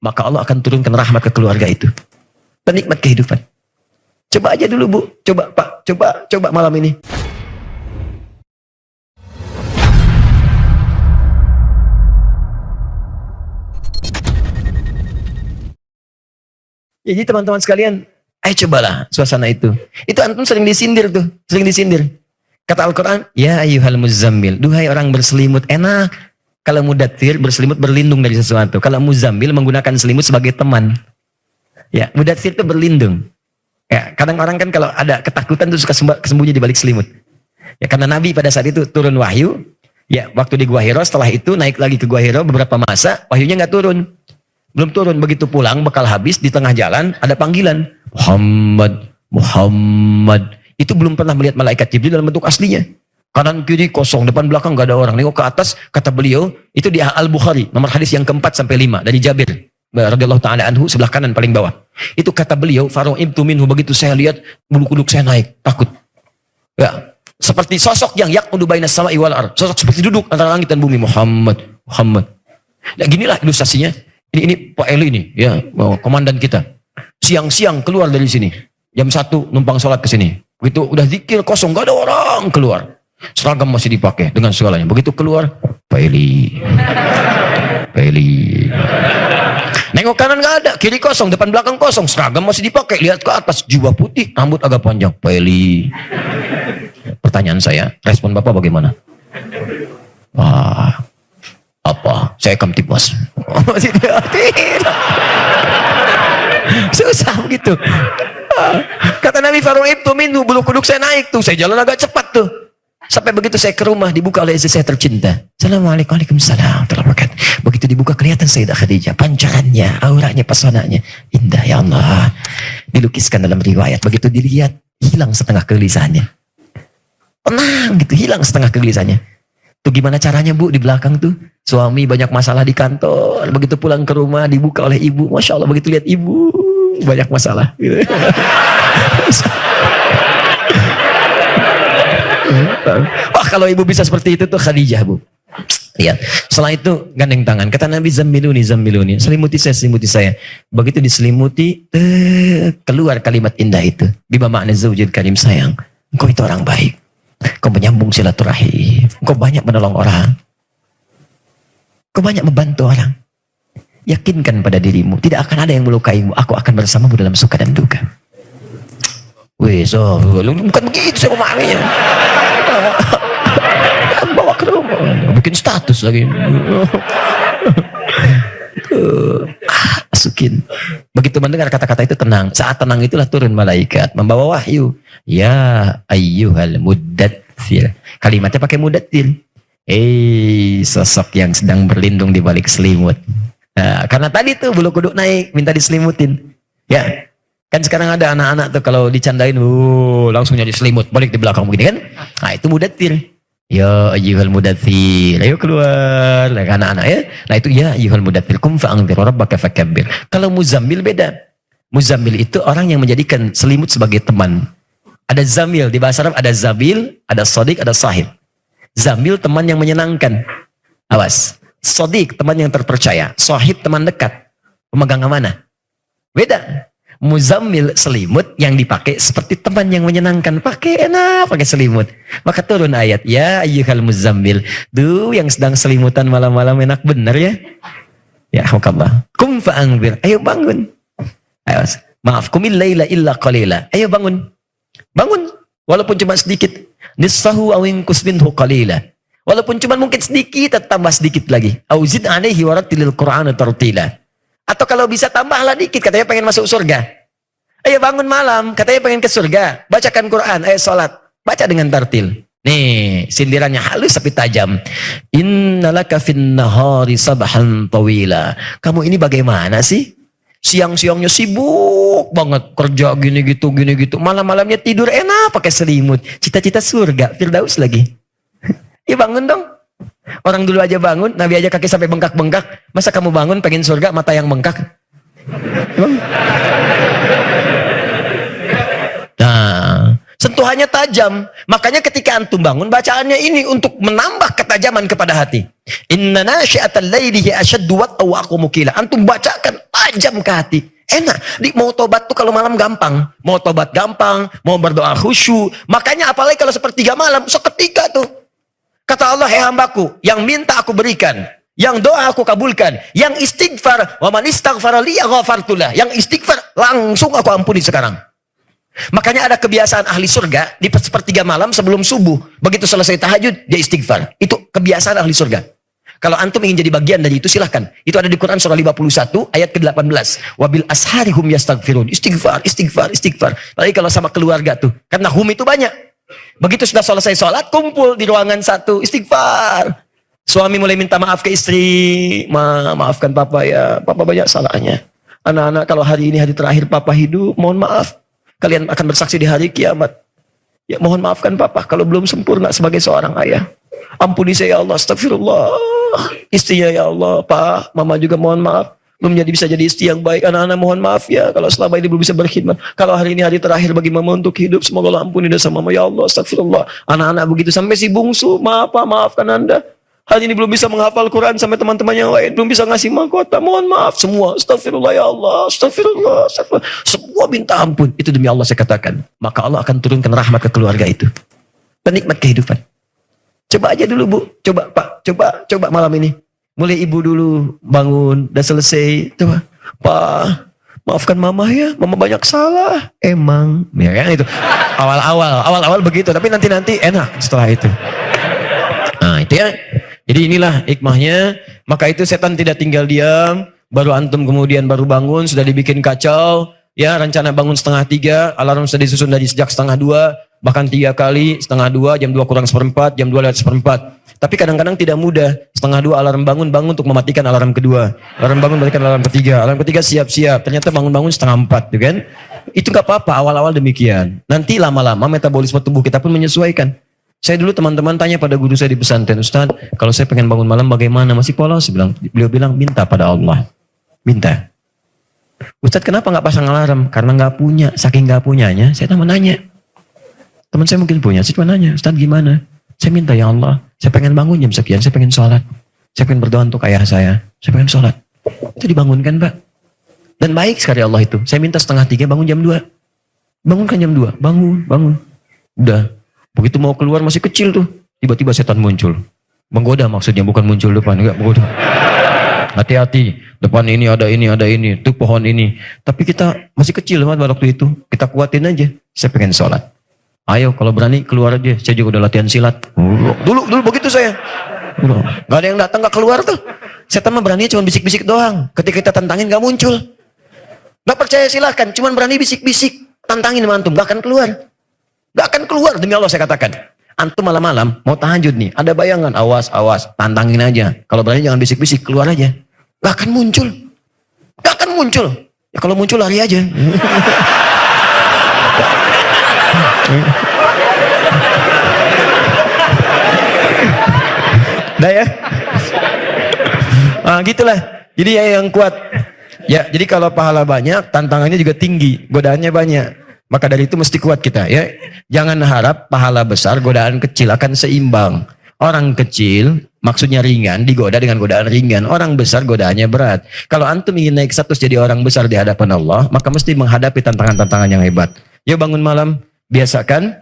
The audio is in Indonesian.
maka Allah akan turunkan rahmat ke keluarga itu. Penikmat kehidupan. Coba aja dulu Bu, coba Pak, coba malam ini. Jadi teman-teman sekalian, ayo cobalah suasana itu. Itu antum sering disindir tuh, sering disindir. Kata Al-Quran, ya ayyuhal muzammil, duhai orang berselimut, enak. Kalau mudaththir berselimut berlindung dari sesuatu. Kalau muzammil menggunakan selimut sebagai teman. Ya, mudaththir itu berlindung. Ya, kadang orang kan kalau ada ketakutan tuh suka sembunyi di balik selimut. Ya, karena Nabi pada saat itu turun wahyu, ya waktu di Gua Hira, setelah itu naik lagi ke Gua Hira beberapa masa, wahyunya nggak turun. Belum turun, begitu pulang bekal habis di tengah jalan ada panggilan, Muhammad, Muhammad. Itu belum pernah melihat malaikat Jibril dalam bentuk aslinya. Kanan kiri kosong, depan belakang nggak ada orang. Nengok ke atas, kata beliau, itu di Al-Bukhari, nomor hadis yang keempat sampai 5 dari Jabir radhiyallahu taala anhu, sebelah kanan paling bawah. Itu kata beliau, faro'ibtu minhu, begitu saya lihat bulu kuduk saya naik, takut. Ya, seperti sosok yang yaqudu bainas sama'i wal ardh, sosok seperti duduk antara langit dan bumi, Muhammad, Muhammad. Nah, ginilah ilustrasinya. Ini Pak Eli ini, ya, komandan kita. Siang-siang keluar dari sini, jam 1 numpang sholat ke sini. Begitu udah zikir kosong, gak ada orang keluar. Seragam masih dipakai dengan segalanya. Begitu keluar, Pak Eli, Pak Eli. Nengok kanan gak ada, kiri kosong, depan belakang kosong, seragam masih dipakai. Lihat ke atas, jubah putih, rambut agak panjang, Pak Eli. Pertanyaan saya, respon Bapak bagaimana? Wah, apa? Saya kamtibmas. Masih susah begitu. Kata Nabi, faro'ibtu minhu, bulu kuduk saya naik tuh, saya jalan agak cepat tuh. Sampai begitu saya ke rumah, dibuka oleh istri saya tercinta. Assalamualaikum, waalaikumsalam. Begitu dibuka kelihatan Sayyidah Khadijah, pancarannya, auranya, pesonanya indah, ya Allah. Dilukiskan dalam riwayat. Begitu dilihat, hilang setengah kegelisahannya. Tenang gitu, hilang setengah kegelisahannya. Tuh gimana caranya Bu di belakang tuh? Suami banyak masalah di kantor, begitu pulang ke rumah dibuka oleh ibu, Masya Allah, begitu lihat ibu banyak masalah. Gitu. Wah, kalau ibu bisa seperti itu tuh Khadijah Bu. Lihat, setelah itu gandeng tangan, kata Nabi, zammiluni, zammiluni, selimuti saya. Begitu diselimuti, keluar kalimat indah itu. Bima makna zaujil karim, sayang, engkau itu orang baik. Kau menyambung silaturahim. Kau banyak menolong orang. Kau banyak membantu orang. Yakinkan pada dirimu, tidak akan ada yang melukaimu. Aku akan bersamamu dalam suka dan duka. Wih, so bukan begitu saya memahaminya. Bawa ke rumah, bikin status lagi. Masukin. Begitu mendengar kata-kata itu tenang. Saat tenang itulah turun malaikat membawa wahyu. Ya ayyuhal mudaththir. Kalimatnya pakai mudaththir. Sosok yang sedang berlindung di balik selimut. Nah, karena tadi tuh bulu kuduk naik, minta diselimutin. Ya, kan sekarang ada anak-anak tuh kalau dicandain, langsung nyari selimut, balik di belakang begini kan. Nah, itu mudaththir. Ya ayyuhal mudaththir, ayo keluar, anak-anak ya. Nah itu ya ayyuhal mudaththir, kum fa'anzir rabbaka fakabbir. Kalau muzammil beda. Muzammil itu orang yang menjadikan selimut sebagai teman. Ada zamil, di bahasa Arab ada zabil, ada sodik, ada sahib. Zamil teman yang menyenangkan. Awas. Sodik teman yang terpercaya. Sahib teman dekat. Pemegang amanah. Beda. Muzammil selimut yang dipakai seperti teman yang menyenangkan. Pakai enak, pakai selimut. Maka turun ayat. Ya ayyuhal muzammil. Duh, yang sedang selimutan malam-malam enak bener ya. Ya alhamdulillah. Kum fa'anzir. Ayo bangun. Ayo, maaf. Kumil laila illa qalila. Ayo bangun. Bangun. Walaupun cuma sedikit. Nisfahu awin kusminhu qalila. Walaupun cuma mungkin sedikit, tambah sedikit lagi. Auzid alaihi warattilil Qur'ana tartila. Atau kalau bisa tambahlah dikit, katanya pengen masuk surga. Ayo bangun malam, katanya pengen ke surga. Bacakan Quran, ayo sholat. Baca dengan tartil. Nih, sindirannya halus tapi tajam. Innalaka fin nahari sabhan tawila. Kamu ini bagaimana sih? Siang-siangnya sibuk banget. Kerja gini gitu. Malam-malamnya tidur enak pakai selimut. Cita-cita surga, Firdaus lagi. Ya bangun dong. Orang dulu aja bangun, Nabi aja kaki sampai bengkak-bengkak. Masa kamu bangun pengen surga, mata yang bengkak? Nah, sentuhannya tajam. Makanya ketika antum bangun, bacaannya ini untuk menambah ketajaman kepada hati. Inna nasyi'atal laili hiya asyaddu wat'an wa aqwamu qila. Antum bacakan tajam ke hati. Enak. Mau tobat tuh kalau malam gampang. Mau tobat gampang, mau berdoa khusyuk. Makanya apalagi kalau sepertiga malam, seketika tuh. Kata Allah, "Hai hambaku, yang minta aku berikan, yang doa aku kabulkan, yang istighfar, wa man istaghfara li ghafartulah." Yang istighfar langsung aku ampuni sekarang. Makanya ada kebiasaan ahli surga di sepertiga malam sebelum subuh, begitu selesai tahajud dia istighfar. Itu kebiasaan ahli surga. Kalau antum ingin jadi bagian dari itu silahkan. Itu ada di Quran surah 51 ayat ke-18. Wabil asharihum yastaghfirun. Istighfar, istighfar, istighfar. Apalagi kalau sama keluarga tuh. Karena hum itu banyak. Begitu sudah selesai sholat, kumpul di ruangan satu, istighfar. Suami mulai minta maaf ke istri. Maafkan papa ya, papa banyak salahnya. Anak-anak, kalau hari ini hari terakhir papa hidup, mohon maaf. Kalian akan bersaksi di hari kiamat. Ya mohon maafkan papa kalau belum sempurna sebagai seorang ayah. Ampuni saya ya Allah, astagfirullah. Istrinya ya Allah, Pak, Mama juga mohon maaf. Belum bisa jadi istri yang baik. Anak-anak mohon maaf ya kalau selama ini belum bisa berkhidmat. Kalau hari ini hari terakhir bagi Mama untuk hidup, semoga Allah ampuni dosa Mama ya Allah, astagfirullah. Anak-anak begitu sampai si bungsu, maaf Pak, maafkan Anda. Hari ini belum bisa menghafal Quran sampai teman-teman yang lain, belum bisa ngasih mahkota, mohon maaf semua. Astagfirullah ya Allah, astagfirullah, astagfirullah. Semua minta ampun. Itu demi Allah saya katakan. Maka Allah akan turunkan rahmat ke keluarga itu. Penikmat kehidupan. Coba aja dulu Bu, coba Pak, coba malam ini. Mulai ibu dulu bangun, udah selesai. Coba, Pak, maafkan Mama ya, Mama banyak salah. Emang, ya kan itu. Awal-awal begitu, tapi nanti enak setelah itu. Nah itu ya. Jadi inilah hikmahnya. Maka itu setan tidak tinggal diam. Baru antum kemudian baru bangun, sudah dibikin kacau. Ya rencana bangun 1:30, alarm sudah disusun dari sejak 1:30. Bahkan 3 kali, 1:30, jam 2 kurang seperempat, jam 2 lewat seperempat. Tapi kadang-kadang tidak mudah. 1:30 alarm bangun untuk mematikan alarm kedua. Alarm bangun matikan alarm ketiga. Alarm ketiga siap-siap. Ternyata bangun 3:30, gitu kan? Itu gak apa-apa, awal-awal demikian. Nanti lama-lama metabolisme tubuh kita pun menyesuaikan. Saya dulu teman-teman tanya pada guru saya di pesantren, Ustaz, kalau saya pengen bangun malam bagaimana? Masih polos? Beliau bilang, minta pada Allah. Minta. Ustaz kenapa gak pasang alarm? Karena gak punya. Saking gak punyanya, saya tambah nanya. Teman saya mungkin punya, saya cuma nanya, Ustaz gimana? Saya minta ya Allah, saya pengen bangun jam sekian, saya pengen sholat. Saya pengen berdoa untuk ayah saya pengen sholat. Itu dibangunkan Pak. Dan baik sekali Allah itu. Saya minta 2:30 bangun jam 2. Bangunkan jam 2, bangun. Udah. Begitu mau keluar masih kecil tuh. Tiba-tiba setan muncul. Menggoda maksudnya, bukan muncul depan, enggak menggoda. Hati-hati, depan ini ada ini, tuh pohon ini. Tapi kita masih kecil waktu itu. Kita kuatin aja. Saya pengen sholat. Ayo kalau berani keluar aja. Saya juga udah latihan silat. Dulu begitu saya. Gak ada yang datang gak keluar tuh. Setan mah berani cuma bisik-bisik doang. Ketika kita tantangin gak muncul. Gak percaya silahkan. Cuma berani bisik-bisik. Tantangin sama antum. Gak akan keluar. Gak akan keluar demi Allah saya katakan. Antum malam-malam mau tahajud nih. Ada bayangan. Awas. Tantangin aja. Kalau berani jangan bisik-bisik. Keluar aja. Gak akan muncul. Ya kalau muncul lari aja. Nah ya. Gitulah. Jadi ya yang kuat. Ya, jadi kalau pahala banyak, tantangannya juga tinggi, godaannya banyak. Maka dari itu mesti kuat kita ya. Jangan harap pahala besar, godaan kecil akan seimbang. Orang kecil maksudnya ringan, digoda dengan godaan ringan. Orang besar godaannya berat. Kalau antum ingin naik status jadi orang besar di hadapan Allah, maka mesti menghadapi tantangan-tantangan yang hebat. Yuk bangun malam, biasakan